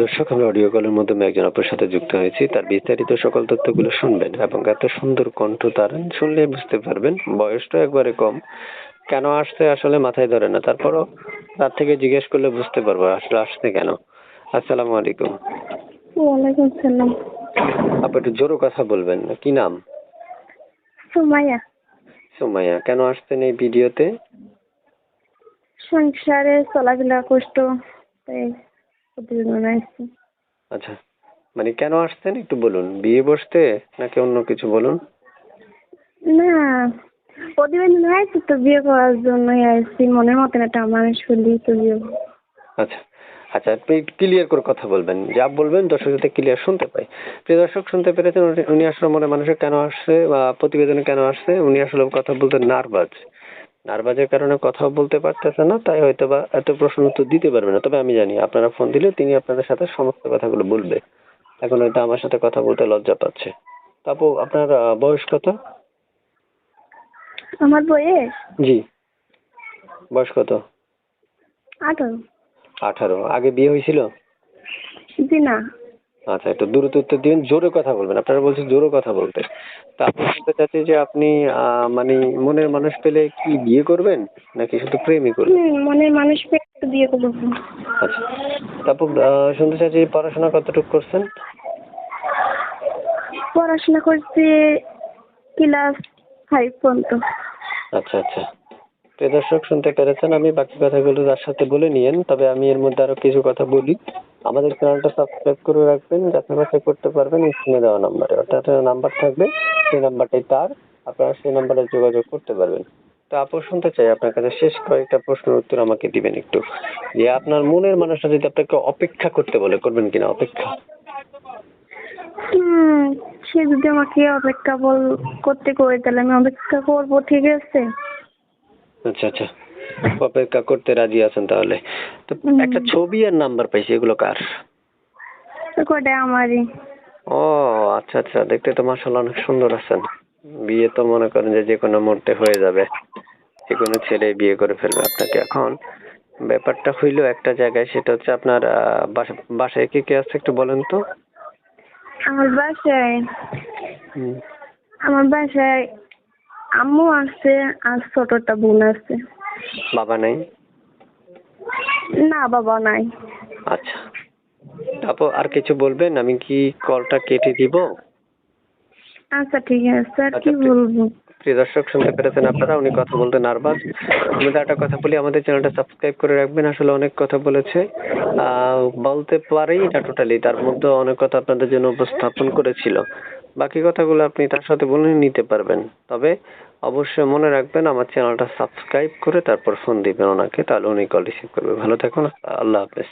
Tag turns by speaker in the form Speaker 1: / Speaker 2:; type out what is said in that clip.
Speaker 1: দর্শক, আমি অডিও কলের মাধ্যমে একজন আপুর সাথে যুক্ত হয়েছি। তার বিস্তারিত সকল তথ্যগুলো শুনবেন এবং এত সুন্দর কণ্ঠ তার, শুনলে বুঝতে পারবেন। বয়সটা একবারে কম। কেন আসছে আসলে মাথায় ধরে না, তারপরও তার থেকে জিজ্ঞেস করলে বুঝতে পারবো আসলে আসছে কেন। আসসালামু আলাইকুম।
Speaker 2: ওয়ালাইকুম আসসালাম।
Speaker 1: আপু একটু জোরে কথা বলবেন। কি নাম?
Speaker 2: সুমাইয়া।
Speaker 1: সুমাইয়া, কেন আসছেন এই ভিডিওতে?
Speaker 2: সংসারে চলাফেরা কষ্ট, তাই প্রতিবেদন আসছে।
Speaker 1: আচ্ছা, মানে কেন আসছেন একটু বলুন। বিয়ে বসতে নাকি অন্য কিছু বলুন।
Speaker 2: না, প্রতিবেদন আসছে তো বিয়ে করার জন্যই আসছি। মনের মতন একটা মানুষ হলেই তো বিয়ে করবো।
Speaker 1: আচ্ছা আচ্ছা, আপনি ক্লিয়ার করে কথা বলবেন, যা বলবেন দর্শক যাতে ক্লিয়ার শুনতে পায়। প্রিয় দর্শক, শুনতে পেরেছেন উনি আসলে মনে মানুষের কেন আসছে বা প্রতিবেদনে কেন আসছে। উনি আসলে কথা বলতে নার্ভাজের কারণে কথাও বলতে পারতেছে না, তাই হয়তো বা এত প্রশ্ন উত্তর দিতে পারবে না। তবে আমি জানি আপনারা ফোন দিলে তিনি আপনাদের সাথে সমস্ত কথাগুলো বলবে। এখন হয়তো আমার সাথে কথা বলতে লজ্জা পাচ্ছে। আপু, আপনার বয়স কত?
Speaker 2: আমার বয়স
Speaker 1: জি, বয়স কত?
Speaker 2: 18।
Speaker 1: 18। আগে বিয়ে হয়েছিল?
Speaker 2: জি না।
Speaker 1: আচ্ছা, একটু দ্রুত উত্তর দিবেন, জোরে কথা বলবেন। আপনারা বলছেন জোরে কথা বলতে। তা আপনি বলতে চাচ্ছি যে আপনি মানে মনের মানুষ পেলে কি বিয়ে করবেন নাকি শুধু প্রেমই করবেন?
Speaker 2: মনের মানুষ পেয়ে একটু বিয়ে করবো।
Speaker 1: আচ্ছা, তারপর শুনতে চাচ্ছি পড়াশোনা কতটুকু করছেন?
Speaker 2: পড়াশোনা করছি ক্লাস 5 পর্যন্ত।
Speaker 1: আচ্ছা আচ্ছা, প্রিয় দর্শক শুনতে পেরেছেন। আমি বাকি কথাগুলো তার সাথে বলে নিয়েন, তবে আমি এর মধ্যে আরো কিছু কথা বলি। আমাদের চ্যানেলটা সাবস্ক্রাইব করে রাখবেন, যাচাই বাছাই করতে পারবেন স্ক্রিনে দেওয়া নাম্বারে। অর্থাৎ নাম্বার থাকবে, সেই নাম্বারটাই তার, আপনারা সেই নাম্বারে যোগাযোগ করতে পারবেন। তো আপু, শুনতে চাই আপনার কাছে শেষ কয়েকটা প্রশ্নের উত্তর আমাকে দিবেন একটু। যে আপনার মনের মানুষটা যদি আপনাকে অপেক্ষা করতে বলে, করবেন কিনা অপেক্ষা?
Speaker 2: সে যদি আমাকে অপেক্ষা করতে কই তাহলে আমি অপেক্ষা করবো, ঠিক আছে।
Speaker 1: আচ্ছা আচ্ছা, অপেক্ষা করতে রাজি আছেন তাহলে। তো একটা ছবি আর নাম্বার পাইছি, এগুলো কার?
Speaker 2: কটা আমারই।
Speaker 1: ও আচ্ছা আচ্ছা, দেখতে তো মাশাআল্লাহ অনেক সুন্দর আছেন। বিয়ে তো মনে করেন যে কোনো মুহূর্তে হয়ে যাবে, যে কোনো ছেলে বিয়ে করে ফেলবে আপনাকে। এখন ব্যাপারটা হইলো একটা জায়গায়, সেটা হচ্ছে আপনার বাসায় কে কে আছে একটু বলেন তো।
Speaker 2: আমার বাসায়
Speaker 1: হুম,
Speaker 2: আমার বাসায় আম্মু আছে আর ছোটটা বোন আছে।
Speaker 1: বাবা নাই?
Speaker 2: না, বাবা নাই।
Speaker 1: আচ্ছা, তারপর আর কিছু বলবেন? আমি কি কলটা কেটে দিব?
Speaker 2: আচ্ছা ঠিক আছে, আর কি
Speaker 1: আচ্ছা,
Speaker 2: বলবো।
Speaker 1: প্রিয় দর্শক শুনতে পেরেছেন আপনারা, উনি কথা বলতে নার্ভাস। আমি তো একটা কথা বলি, আমাদের চ্যানেলটা সাবস্ক্রাইব করে রাখবেন। আসলে অনেক কথা বলেছে, বলতে পারেই না টোটালি, তার মধ্যে অনেক কথা আপনাদের জন্য উপস্থাপন করেছিল। বাকি কথাগুলো আপনি তার সাথে বলে নিতে পারবেন। তবে অবশ্যই মনে রাখবেন, আমার চ্যানেলটা সাবস্ক্রাইব করে তারপর ফোন দিবেন ওনাকে, তাহলে উনি কল রিসিভ করবে। ভালো থাকুন, আল্লাহ হাফেজ।